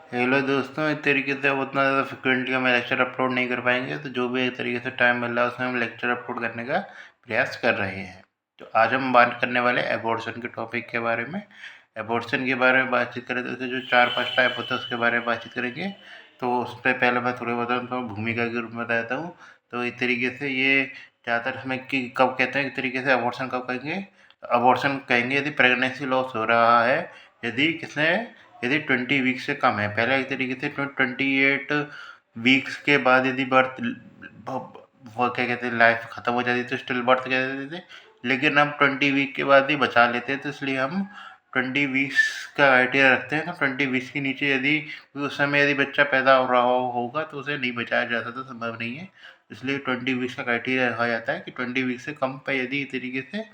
Hello दोस्तों, इस तरीके से अब उतना ज़्यादा फ्रिक्वेंटली हम लेक्चर अपलोड नहीं कर पाएंगे, तो जो भी एक तरीके से टाइम मिल रहा है उसमें हम लेक्चर अपलोड करने का प्रयास कर रहे हैं। तो आज हम बात करने वाले एबॉर्शन के टॉपिक के बारे में। एबॉर्शन के बारे में बातचीत करें तो इसके जो 4-5 टाइप होते हैं उसके बारे में बातचीत करेंगे। तो उस पर पहले मैं थोड़ा बताऊँ तो भूमिका के रूप में बता देता हूँ। तो इस तरीके से ये ज़्यादातर इसमें कि कब कहते हैं, एक तरीके से अबॉर्शन कब कहेंगे, अबॉर्शन कहेंगे यदि प्रेगनेंसी लॉस हो रहा है, यदि किसने यदि 20 वीक से कम है। पहले एक तरीके से 28 वीक्स के बाद यदि बर्थ वो क्या कहते हैं लाइफ ख़त्म हो जाती तो स्टिल बर्थ कह देते थे, लेकिन हम 20 वीक के बाद ही बचा लेते हैं। तो इसलिए हम 20 वीक्स का क्राइटेरिया रखते हैं। तो 20 वीक्स के नीचे यदि उस समय यदि बच्चा पैदा हो रहा होगा तो उसे नहीं बचाया जा सकता, संभव नहीं है। इसलिए 20 वीक्स का क्राइटेरिया रखा जाता है कि 20 वीक से कम पे यदि इस तरीके से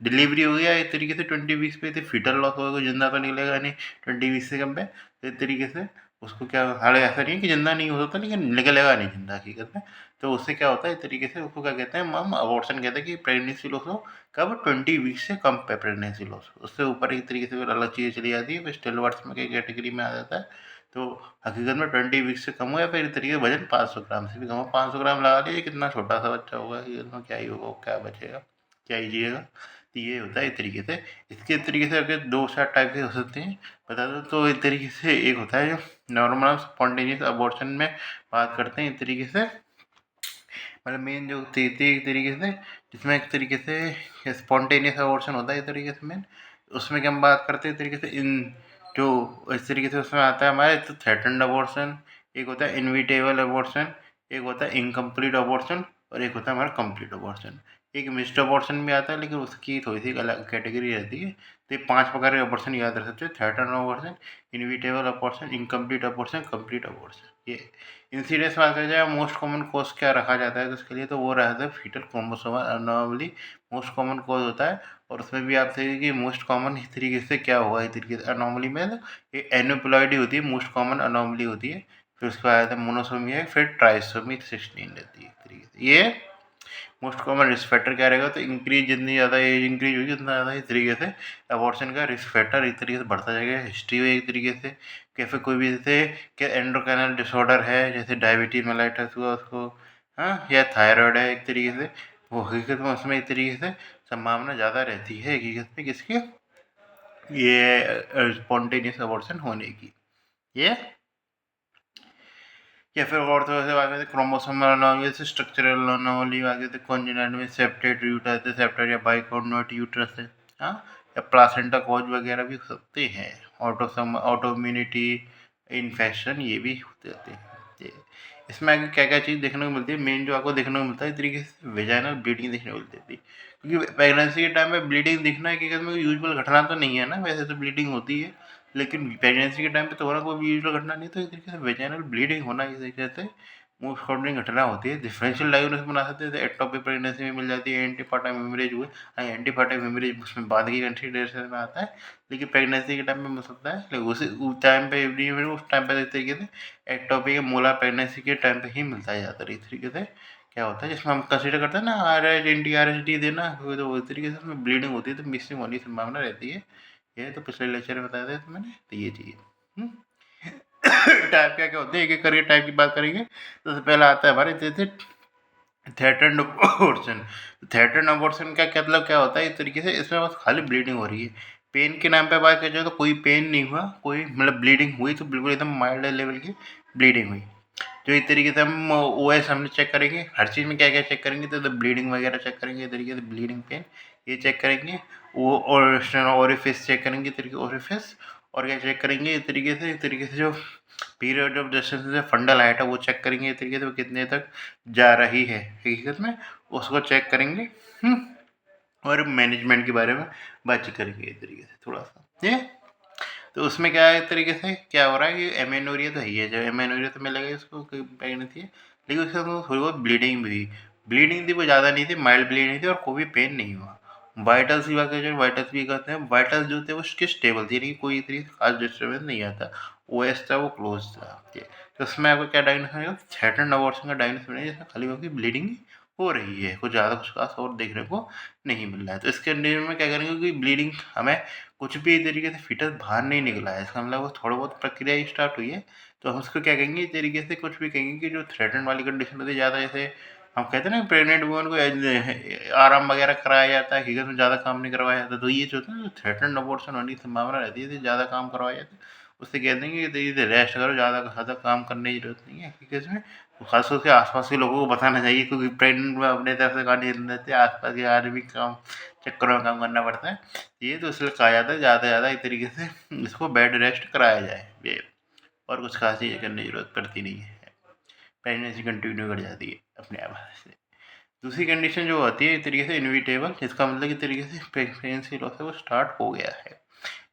डिलीवरी हो गया, एक तरीके से 20 वीक्स पे, तो फीटल लॉस होगा, कोई जिंदा तो निकलेगा नहीं 20 वीक्स से कम पे। तो एक तरीके से उसको क्या, हालांकि ऐसा नहीं है कि जिंदा नहीं हो सकता, लेकिन निकलेगा नहीं जिंदा हकीकत में। तो उससे क्या होता है, इस तरीके से उसको क्या कहते हैं, हम अबॉर्शन कहते हैं कि प्रेगनेंसी लॉस हो कब 20 वीक्स से कम पे प्रेगनेंसी लॉस। उससे ऊपर एक तरीके से फिर अलग चीज़ें चली जाती है, फिर स्टिल बर्थ में कई कैटेगरी में आ जाता है। तो हकीकत में 20 वीक्स से कम हो या फिर इस तरीके वजन 500 ग्राम से भी कम हो, 500 ग्राम लगा लीजिए, कितना छोटा सा बच्चा होगा, हकीकत में क्या ही होगा, क्या बचेगा, क्या ही जिएगा। तो ये होता है इस तरीके से। इसके तरीके से अगर 2-4 टाइप के हो सकते हैं बता दो, तो एक तरीके से एक होता है जो नॉर्मल स्पॉन्टेनियस अबॉर्शन में बात करते हैं, इस तरीके से मतलब मेन जो होती थी एक तरीके से, जिसमें एक तरीके से स्पॉन्टेनियस अबॉर्शन होता है इस तरीके से मेन, उसमें क्या हम बात करते हैं इस तरीके से इन जो इस तरीके से उसमें आता है हमारे, तो थ्रेटन्ड अबॉर्शन, एक होता है इनविटेबल अबॉर्शन, एक होता है इनकम्प्लीट अबॉर्शन, और एक होता है हमारा कंप्लीट अबॉर्शन। एक मिस्ड अबॉर्शन भी आता है, लेकिन उसकी थोड़ी सी अलग कैटेगरी रहती है। तो ये 5 प्रकार के अबॉर्शन याद रख सकते हैं: threatened abortion, inevitable abortion, incomplete abortion, complete abortion. ये इंसिडेंस में आता जाए मोस्ट कॉमन कॉज क्या रखा जाता है तो उसके लिए, तो वो रहता है foetal chromosomal anomaly, most common cause होता है। और उसमें भी आप देखिए कि मोस्ट कॉमन इस तरीके से क्या हुआ, इस तरीके से अनोमली में ये एनोप्लॉइडी होती है, मोस्ट कॉमन अनोमली होती है। फिर उसके बाद आता है मोनोसोमी है, फिर ट्राइसोमी 16 रहती है इस तरीके से। ये मोस्ट कॉमन रिस्क फैक्टर क्या रहेगा, तो इंक्रीज जितनी ज़्यादा एज इंक्रीज होगी उतना ज़्यादा इस तरीके से अबॉर्शन का रिस्क फैक्टर एक तरीके से बढ़ता जाएगा। हिस्ट्री में एक तरीके से कि फिर कोई भी जैसे कि एंडोक्राइनल डिसऑर्डर है, जैसे डायबिटीज मेलाइटस हुआ उसको, हाँ, या थायराइड है एक तरीके से, वो हकीकत में उसमें एक तरीके से संभावना ज़्यादा रहती है हकीकत में किसकी, ये स्पॉन्टेनियस अबॉर्शन होने की। ये या फिर और थोड़ा सा बात करते हैं क्रोमोसोमल अनोमली, जैसे स्ट्रक्चरल अनोमली आ गई, तो कॉन्जेनिटल में सेप्टेड यूट्रस है, सेप्टेड या बाइकॉर्डिनेट यूट्रस है, हाँ, या प्लासेंटा कॉज वगैरह भी हो सकते हैं। ऑटोइम्यूनिटी इन्फेक्शन ये भी होते रहते हैं। ये इसमें आगे क्या क्या चीज़ देखने को मिलती है, मेन जो आपको देखने को मिलता है इस तरीके से वेजाइनल ब्लीडिंग देखने को मिलती है। क्योंकि प्रेगनेंसी के टाइम में ब्लीडिंग दिखना है कि यूजुअल घटना तो नहीं है ना, वैसे तो ब्लीडिंग होती है, लेकिन प्रेगनेंसी के टाइम पे तो होना कोई भी यूजुअल घटना नहीं, तो एक तरीके से वेजाइनल ब्लीडिंग होना इस तरीके से मोस्ट कॉमन घटना होती है। डिफरेंशियल डायग्नोसिस बना सकते हैं, जैसे एक्टोपिक प्रेगनेंसी में मिल जाती है, एंटीपार्टम हेमरेज हुए, एंटीपार्टम हेमरेज उसमें बाद की कंसिडरेशन में आता है, लेकिन प्रेगनेंसी के टाइम में मिल सकता है, लेकिन उस टाइम पे उस टाइम पर इस तरीके से एक्टोपिक मोलर प्रेगनेंसी के टाइम पे ही मिलता है ज़्यादातर। इस तरीके से क्या होता है, जिसमें हम कंसिडर करते हैं ना RHNT देना, तो इस तरीके से उसमें ब्लीडिंग होती है, तो मिसिंग होने की संभावना रहती है। ये तो पिछले लेक्चर में बताया था तो मैंने, तो ये चीज़ टाइप क्या क्या होते हैं, एक एक करके टाइप की बात करेंगे। तो सबसे पहला आता है हमारे जैसे थ्रेटन्ड अबॉर्शन। थ्रेटन्ड अबॉर्शन का मतलब क्या होता है, इस तरीके से इसमें बस खाली ब्लीडिंग हो रही है। पेन के नाम पे बात करें तो कोई पेन नहीं हुआ, कोई मतलब ब्लीडिंग हुई तो बिल्कुल एकदम माइल्ड लेवल की ब्लीडिंग हुई। जो इस तरीके से हम OS हमने चेक करेंगे, हर चीज़ में क्या क्या चेक करेंगे, तो ब्लीडिंग वगैरह चेक करेंगे, इस तरीके से ब्लीडिंग पेन ये चेक करेंगे, वो और ओरिफिस चेक करेंगे, इस तरीके ओरिफिस, और क्या चेक करेंगे इस तरीके से जो पीरियड ऑफ डिस्टेंस से फंडल हाइट है वो चेक करेंगे, इस तरीके से वो कितने तक जा रही है हकीकत में उसको चेक करेंगे। और मैनेजमेंट के बारे में बातचीत करेंगे इस तरीके से थोड़ा सा ये। तो उसमें क्या है, एक तरीके से क्या हो रहा है कि एमेनोरिया तो है ही है, जब एमेनोरिया तो मिलेगा इसको प्रेगनेंसी है, लेकिन उसके अंदर थोड़ी बहुत ब्लीडिंग भी हुई। ब्लीडिंग थी वो ज़्यादा नहीं थी, माइल्ड ब्लीडिंग थी, और कोई भी पेन नहीं हुआ। वाइटल्स की बात करें, जो वाइटल्स भी कहते हैं, वाइटल्स जो थे वो उसके स्टेबल थी, यानी कि कोई तरीके से खास डिस्टर्बेंस नहीं आता, OS था वो क्लोज था। तो उसमें आपको क्या डायग्नोस मिलेगा, थ्रेटन्ड अबॉर्शन का डायग्नोस मिलेगा, जिसमें खाली होगी ब्लीडिंग हो रही है, कुछ ज़्यादा कुछ खास और देखने को नहीं मिल रहा है। तो इसके अंडर में क्या करेंगे कि ब्लीडिंग हमें कुछ भी एक तरीके से फीटस बाहर नहीं निकला है, इसका मतलब वो थोड़ा बहुत प्रक्रिया ही स्टार्ट हुई है, तो हम उसको क्या कहेंगे, इस तरीके से कुछ भी कहेंगे कि जो थ्रेटन वाली कंडीशन होती है ज़्यादा, जैसे हम कहते हैं ना प्रेग्नेंट वुमन को आराम वगैरह कराया जाता है, हकीकत में ज़्यादा काम नहीं करवाया जाता, तो ये जो होता है ना, थ्रेटन अबॉर्शन होने की संभावना रहती है, तो ज़्यादा काम करवाया जाता है, उससे कह देंगे कि धीरे रेस्ट करो, ज़्यादा ज़्यादा काम करने की जरूरत नहीं है हकीकत में। तो खासतौर से आसपास के लोगों को बताना चाहिए, क्योंकि प्रेग्नेंट में अपने तरफ से काम नहीं देते, आसपास के आदमी काम चक्करों में काम करना पड़ता है। ये तो इसलिए कहा जाता है ज़्यादा से ज़्यादा एक तरीके से इसको बेड रेस्ट कराया जाए, ये और कुछ खास चीज़ें करने की ज़रूरत पड़ती नहीं है, प्रेगनेंसी कंटिन्यू कर जाती है अपने आप से। दूसरी कंडीशन जो होती है एक तरीके से इनविटेबल, इसका मतलब एक तरीके से प्रेगनेंसी लॉस है वो स्टार्ट हो गया है।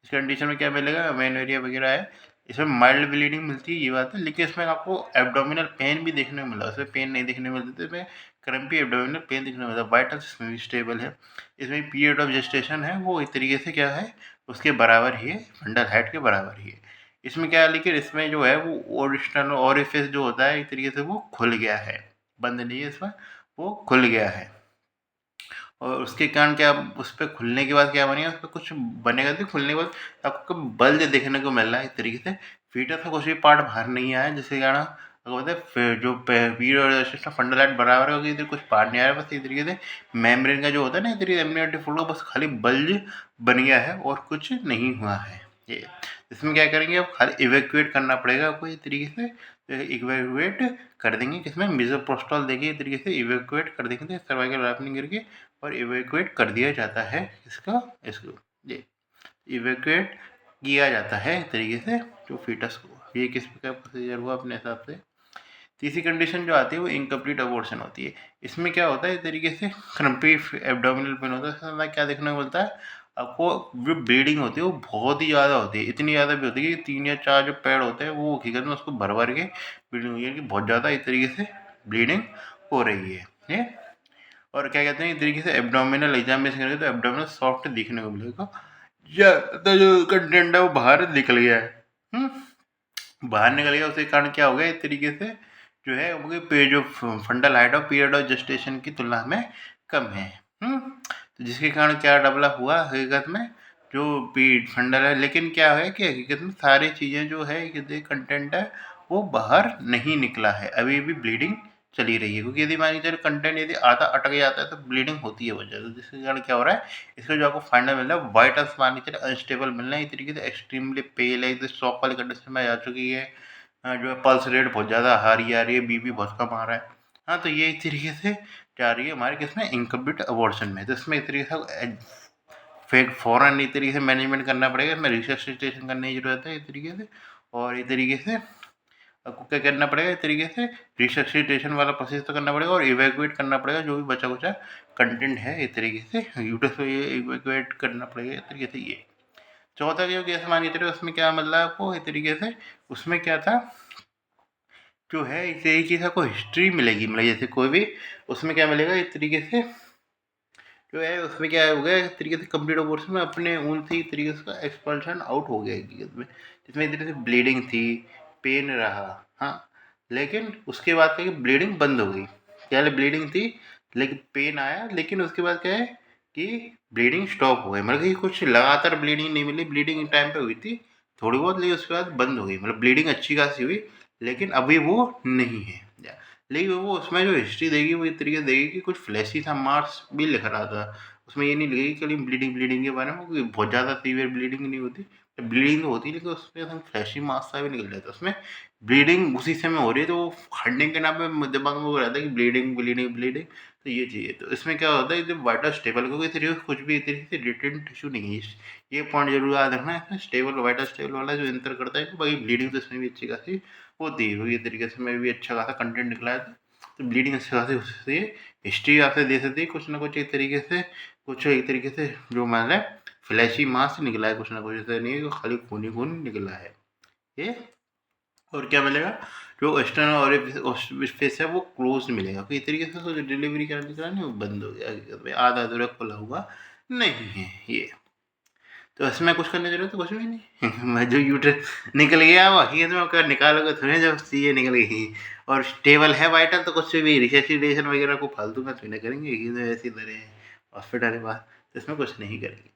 इस कंडीशन में क्या मिलेगा, मेनोरिया वगैरह है, इसमें माइल्ड ब्लीडिंग मिलती है, ये बात है, लेकिन इसमें आपको एब्डोमिनल पेन भी देखने को मिला, उसमें पेन नहीं देखने को मिलता, इसमें क्रम्पी एब्डोमिनल पेन देखने को मिलता है। वाइटल्स स्टेबल है, इसमें पीरियड ऑफ जेस्टेशन है वो एक तरीके से क्या है, उसके बराबर ही है, फंडल हेड के बराबर ही है। इसमें क्या है, लेकिन इसमें जो है वो ओरिजिनल ओरिफिस जो होता है एक तरीके से वो खुल गया है, बंद नहीं है इसमें, वो खुल गया है, और उसके कारण क्या, उस पे खुलने के बाद क्या बनेगा, उस पे कुछ बनेगा, तो खुलने के बाद आपको बल्ज देखने को मिल रहा है, इस तरीके से फीटस का कुछ भी पार्ट बाहर नहीं आया, जिसके कारण आपको पता है जो पीरियड और सिस्टम फंडालाइट बराबर है, इधर कुछ पार्ट नहीं आ रहा, बस इस तरीके से मेम्ब्रेन का जो होता है ना, इस तरीके एमनियोटिक फ्लूइड बस खाली बल्ज बन गया है और कुछ नहीं हुआ है। ये इसमें क्या करेंगे, अब खाली इवैक्यूएट करना पड़ेगा आपको इस तरीके से, तो इवैक्यूएट कर देंगे, किसमें मिसोप्रोस्टॉल देके इस तरीके से इवैक्यूएट कर देंगे सर्वाइकल रैपनिंग करके, और इवैक्यूएट कर दिया जाता है इसका, इसको ये इवैक्यूएट किया जाता है एक तरीके से जो फीटस को। ये किस प्रकार प्रोसीजर हुआ अपने हिसाब से। तीसरी कंडीशन जो आती है वो इनकम्प्लीट अबॉर्शन होती है। इसमें क्या होता है, इस तरीके से क्रम्पी एब्डोमिनल पेन होता है, इसमें क्या देखने को मिलता है आपको, जो ब्लीडिंग होती है वो बहुत ही ज़्यादा होती है, इतनी ज़्यादा भी होती है कि 3 या 4 जो पैड होते हैं वो हकीकत में उसको भर भर के ब्लीडिंग हुई है, कि बहुत ज़्यादा इस तरीके से ब्लीडिंग हो रही है ये। और क्या कहते हैं, इस तरीके से एब्डोमिनल एग्जामिनेशन करेंगे तो एब्डोमिनल सॉफ्ट दिखने को मिलेगा, ज़्यादा जो कंटेंट है वो बाहर निकल गया है, बाहर निकल गया, उसके कारण क्या हो गया, इस तरीके से जो है वो जो fundal height of period of gestation की तुलना में कम है, तो जिसके कारण क्या डेवलप हुआ हकीकत में, जो फंडल है, लेकिन क्या है कि हकीकत में सारी चीज़ें जो है कंटेंट है वो बाहर नहीं निकला है, अभी भी ब्लीडिंग चली रही है, क्योंकि यदि मान लीजिए कंटेंट यदि आधा अटक जाता है तो ब्लीडिंग होती है वजह, तो जिसके कारण क्या हो रहा है, इसका जो आपको फाइंडर मिल रहा है वाइटल्स मान लीजिए अनस्टेबल मिल रहे हैं, इस तरीके से एक्सट्रीमली पेल है, शॉक वाली कंडीशन में आ चुकी है, जो है पल्स रेट बहुत ज़्यादा हारी आ रही है, बीपी बहुत कम आ रहा है, हाँ, तो ये इस तरीके से जा रही है हमारे किसमें, इनकम्प्लीट अबॉर्शन में। तो इसमें इस तरीके से फिर फ़ौरन इस तरीके से मैनेजमेंट करना पड़ेगा, इसमें रिससिटेशन करने की ज़रूरत है इस तरीके से, और इस तरीके से आपको क्या करना पड़ेगा, इस तरीके से रिससिटेशन वाला प्रोसेस तो करना पड़ेगा, और इवैक्यूएट करना पड़ेगा जो भी बचा कुचा कंटेंट है इस तरीके से यूट्रस को, ये इवैक्यूएट करना पड़ेगा इस तरीके से। ये चौथा जो केस मानिए चलिए, उसमें क्या मतलब आपको इस तरीके से, उसमें क्या था, जो है इस तरीके से आपको हिस्ट्री मिलेगी, मतलब जैसे कोई भी उसमें क्या मिलेगा इस तरीके से, जो है उसमें क्या हो गया इस तरीके से कंप्लीट अबॉर्शन में अपने ऊन से इस तरीके से एक्सपल्शन आउट हो गया हकीकत में, जिसमें इस तरीके से ब्लीडिंग थी, पेन रहा, हाँ, लेकिन उसके बाद क्या ब्लीडिंग बंद हो गई, पहले ब्लीडिंग थी लेकिन पेन आया, लेकिन उसके बाद क्या है कि ब्लीडिंग स्टॉप हो गई, मतलब कि कुछ लगातार ब्लीडिंग नहीं मिली, ब्लीडिंग टाइम पे हुई थी थोड़ी बहुत, लेकिन उसके बाद बंद हो गई, मतलब ब्लीडिंग अच्छी खासी हुई, लेकिन अभी वो नहीं है। लेकिन वो उसमें जो हिस्ट्री देगी वो इस तरीके से देगी कि कुछ फ्लैशी था, मार्क्स भी लिख रहा था उसमें, ये नहीं लिखेगी खाली ब्लीडिंग ब्लीडिंग के बारे में, क्योंकि बहुत ज़्यादा सीवियर ब्लीडिंग नहीं होती, ब्लीडिंग तो होती है, लेकिन उसमें हम फ्लैशी मार्क्स सा भी निकल जाता है, उसमें ब्लीडिंग उसी समय हो रही है, तो वो खंडिंग के नाम पे दिमाग में वो रहता है कि ब्लीडिंग ब्लीडिंग ब्लीडिंग, तो ये चीज़, तो इसमें क्या होता है जब वाइटल स्टेबल, क्योंकि तरीके कुछ भी तरीके से रिटेन टिश्यू नहीं है, ये पॉइंट जरूर याद रखना है, स्टेबल वाइटल स्टेबल वाला जो इंटर करता है, बाकी ब्लीडिंग तो इसमें भी अच्छी खासी होती है, ये तरीके से में भी अच्छा खासा कंटेंट निकला है, तो ब्लीडिंग अच्छी खासी हो सकती है, हिस्ट्री आपसे दे सकती है कुछ ना कुछ एक तरीके से, कुछ एक तरीके से जो मान है फ्लैशी मास निकला है, कुछ ना कुछ ऐसा नहीं है खाली खून ही खून निकला है ये। और क्या मिलेगा, जो एक्सटर्नल और फेस है वो क्लोज मिलेगा, तो इस तरीके से जो डिलीवरी करने का नहीं वो बंद हो गया, आधा अधूरा खुला हुआ नहीं है ये, तो इसमें कुछ करने की जरूरत तो कुछ भी नहीं मैं जो यूट्रस निकल गया वो हकीकत में कर निकालोगे थोड़े, जब चीज़ें निकल गई और स्टेबल है वाइटल, तो कुछ भी रिसर्चिटेशन वगैरह को फालतू में तो नहीं करेंगे, ऐसी तरह हॉस्पिटल के पास, तो इसमें कुछ नहीं करेंगे।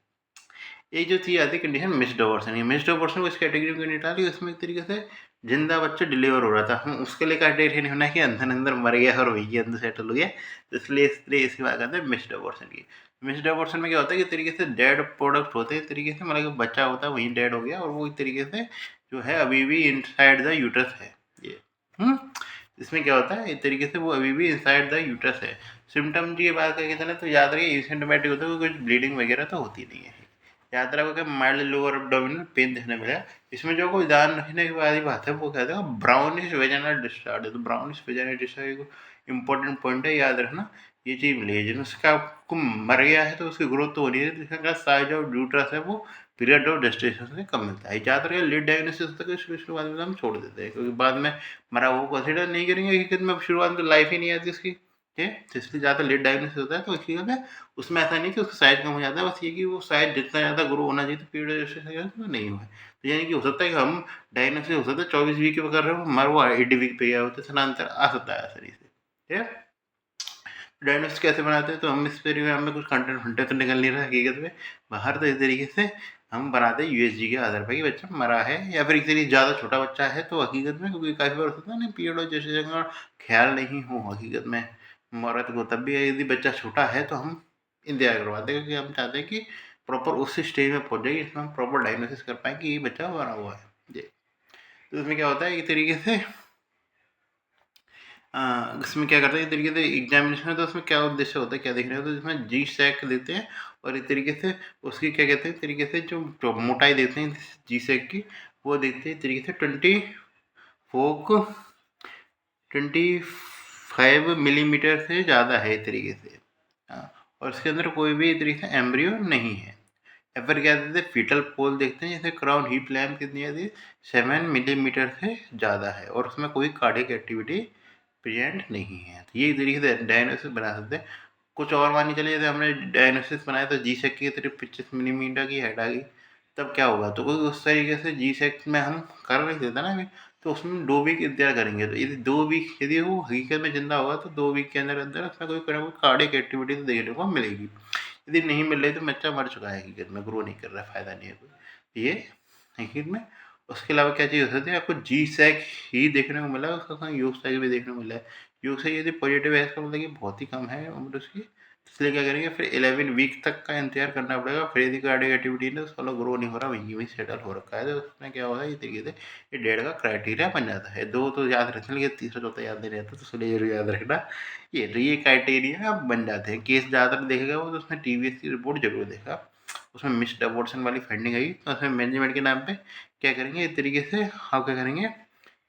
एक जो चीज़ आती है कंडीशन मिस्ड अबॉर्शन, ये मिस्ड अबॉर्शन को इस कैटेगरी में क्यों नहीं डाली, उसमें एक तरीके से जिंदा बच्चा डिलीवर हो रहा था, हम उसके लिए क्राइटेरिया नहीं होना कि अंदर अंदर मर गया और वही अंदर सेटल हो गया, तो इसलिए इसी बात कहते हैं मिस्ड अबॉर्शन की। मिस्ड अबॉर्शन में क्या होता है कि तरीके से डेड प्रोडक्ट होते हैं, तरीके से मतलब बच्चा होता है वहीं डेड हो गया और वो एक तरीके से जो है अभी भी इनसाइड द यूट्रस है ये। इसमें क्या होता है एक तरीके से वो अभी भी इनसाइड द यूट्रस है। सिम्टम की बात करेंगे ना तो याद रखिए एसिम्प्टोमेटिक होता है, कुछ ब्लीडिंग वगैरह तो होती नहीं है। याद रखो कि माइल्ड लोअर एब्डोमिनल पेन देखने मिला। इसमें जो कोई ध्यान रखने की वाली बात है वो कहते हैं ब्राउनिश वेजाइनल डिस्चार्ज है, तो brownish vaginal discharge important point है, याद रखना ये चीज़ मिलेगी। जिसमें उसका आपको मर गया है तो उसकी ग्रोथ तो हो रही है, जिसका साइज ऑफ यूट्रस है वो पीरियड ऑफ जेस्टेशन से कम मिलता है। याद रखिए लेट डायग्नोसिस तक इसके बाद में हम छोड़ देते हैं, क्योंकि बाद में मरा वो कंसिडर नहीं करेंगे, हकीकत में शुरुआत में लाइफ ही नहीं आती उसकी, ठीक है। तो इसलिए ज़्यादा लेट डायग्नोसिस होता है तो हकीकत में उसमें ऐसा नहीं कि उसका साइज कम हो जाता है, बस ये कि वो साइज जितना ज़्यादा ग्रो होना चाहिए तो पीरियड ऑफ जेस्टेशन नहीं हुआ है। तो यानी कि हो सकता है कि हम डायग्नोसिस हो सकता है 24 वीक पे कर रहे हो, मर वो 8 वीक पे गया हो, तो स्थानांतर आ सकता है आसानी से, ठीक है। डायग्नोसिस कैसे बनाते हैं, तो हम इस पेरिग्राम में कुछ कंटेंट फंटेंट तो निकल नहीं रहा हकीकत में बाहर, तो इस तरीके से हम बनाते हैं यूएसजी के आधार पर कि बच्चा मरा है, या फिर एक तरीके ज़्यादा छोटा बच्चा है तो हकीकत में, क्योंकि काफ़ी बार होता है ना पीरियड ऑफ जेस्टेशन का ख्याल नहीं हो हकीकत में औरत को, तब भी यदि बच्चा छोटा है तो हम इंतजार करवाते हैं, क्योंकि हम चाहते हैं कि प्रॉपर उस स्टेज में पहुँच जाए जिसमें हम प्रॉपर डायग्नोसिस कर पाएँ कि ये बच्चा मरा हुआ है जी। तो इसमें क्या होता है एक तरीके से इसमें क्या करते हैं एक तरीके से एग्जामिनेशन में, तो उसमें क्या उद्देश्य होता है क्या देखने का, तो इसमें जी सैक देते हैं और एक तरीके से उसकी क्या कहते हैं तरीके से जो मोटाई देते हैं जी सैक की, वो देखते हैं तरीके से 25 मिलीमीटर से ज़्यादा है तरीके से। हाँ, और उसके अंदर कोई भी तरीके से एम्ब्रियो नहीं है। या फिर क्या देते हैं फीटल पोल देखते हैं, जैसे क्राउन हीप लैम्प कितनी है 7 मिलीमीटर से ज़्यादा है और उसमें कोई कार्डियक एक्टिविटी प्रेजेंट नहीं है। तो ये तरीके से डायग्नोसिस बना सकते हैं। कुछ और मानी चलिए जैसे हमने डायग्नोसिस बनाया तो जी सेक की तरफ 25 मिलीमीटर की हेड आ गई, तब क्या होगा, तो कोई उस तरीके से जी सेक में हम कर नहीं देता ना अभी, तो उसमें 2 वीक इंतजार करेंगे, तो यदि 2 वीक यदि वो हकीकत में जिंदा होगा तो 2 वीक के अंदर अंदर उसमें कोई कार्डियक एक्टिविटी तो देखने को मिलेगी। यदि नहीं मिल रही तो बच्चा मर चुका है हकीकत में, ग्रो नहीं कर रहा है, फायदा नहीं है कोई ये हकीकत में। उसके अलावा क्या चीज़ हो सकती है, आपको जी सैक ही देखने को मिला है, उसका कहीं योग सैक भी देखने को मिला है। योग सैक यदि पॉजिटिव है इसका मतलब कि बहुत ही कम है उम्र उसकी, इसलिए क्या करेंगे फिर 11 वीक तक का इंतजार करना पड़ेगा। फिर यदि कार्डियक एक्टिविटी ने उसका ग्रो नहीं हो रहा, वहीं वहीं सेटल हो रखा है, तो उसमें क्या होता है ये तरीके से ये डेढ़ का क्राइटेरिया बन जाता है। 2 तो याद रखने लेकिन तीसरा चौथा याद नहीं रहता, तो इसलिए जरूर याद रखना ये, तो ये क्राइटेरिया बन जाते हैं। केस ज़्यादातर देखेगा वो तो उसमें टीवीएस की रिपोर्ट जरूर देखा, उसमें मिस्ड अबॉर्शन वाली फाइंडिंग आई, तो उसमें मैनेजमेंट के नाम पे क्या करेंगे एक तरीके से हम क्या करेंगे,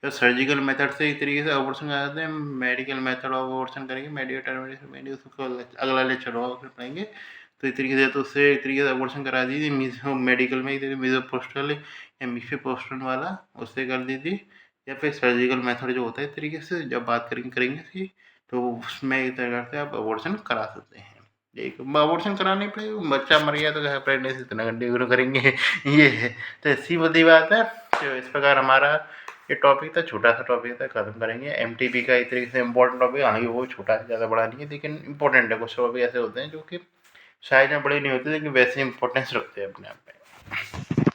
तो सर्जिकल मेथड से एक तरीके से अबॉर्शन कराते हैं, मेडिकल मेथड ऑफ अबॉर्शन करेंगे, मेडिकल उसको अगला लेक्चर होगा उसमें पढ़ाएंगे। तो इस तरीके से तो उससे एक तरीके से अबॉर्शन करा दीजिए, मेडिकल में एक तरीके मीजोपोस्टल या मिफीपोस्टल वाला उससे कर दीजिए, या फिर सर्जिकल मेथड जो होता है इस तरीके से जब बात करेंगे इसकी, तो उसमें एक तरह से आप अबॉर्शन करा सकते हैं। एक अबॉर्शन कराने पे बच्चा मर गया तो प्रेगनेंसी इतना कंटिन्यू करेंगे ये है, तो ऐसी बड़ी बात है। तो इस प्रकार हमारा ये टॉपिक था, छोटा सा टॉपिक था, खत्म करेंगे। एमटीबी का एक तरीके से इंपॉर्टेंट टॉपिक, हालांकि वो छोटा है ज़्यादा बड़ा नहीं है, लेकिन इंपॉर्टेंट है। कुछ टॉपिक ऐसे होते हैं जो कि साइज में बड़े नहीं होते लेकिन वैसे इंपॉर्टेंस रखते हैं अपने आप में।